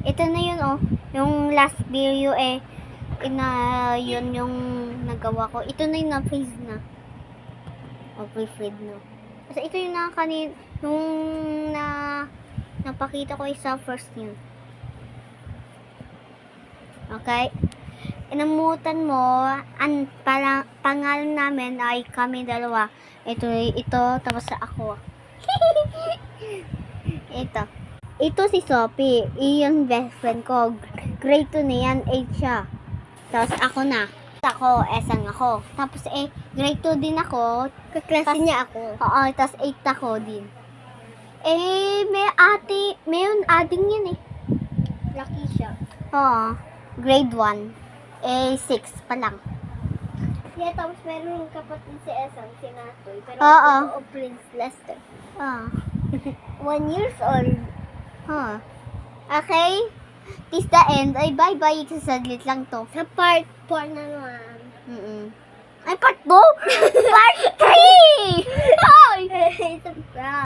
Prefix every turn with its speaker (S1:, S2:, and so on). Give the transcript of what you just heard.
S1: Ito na yun, oh. Yung last video, yun yung nagawa ko. Ito na yung na-freeze na. O, pre-freeze na. Kasi ito yung napakita ko sa first yun. Okay? Inamutan mo, pangalan namin ay kami dalawa. Ito, tapos ako. Ito si Sophie. Iyon best friend ko. Grade 2 na yan, 8 siya. Tapos ako na. Esang ako. Tapos grade 2 din ako.
S2: Kaklase niya ako.
S1: Oo, tapos 8 ako din. Mayroon ading yan
S2: Lucky siya.
S1: Oo, grade 1. 6 pa lang.
S2: Yeah, tapos meron yung kapatid si Esang, si Natoy. Pero
S1: Oo.
S2: ako Prince Lester.
S1: 1 years old. Okay? This the end. Ay, bye-bye. Saglit lang to.
S2: Sa part 4 na naman.
S1: Ay, part 2? Part 3! Ay!
S2: It's a prank.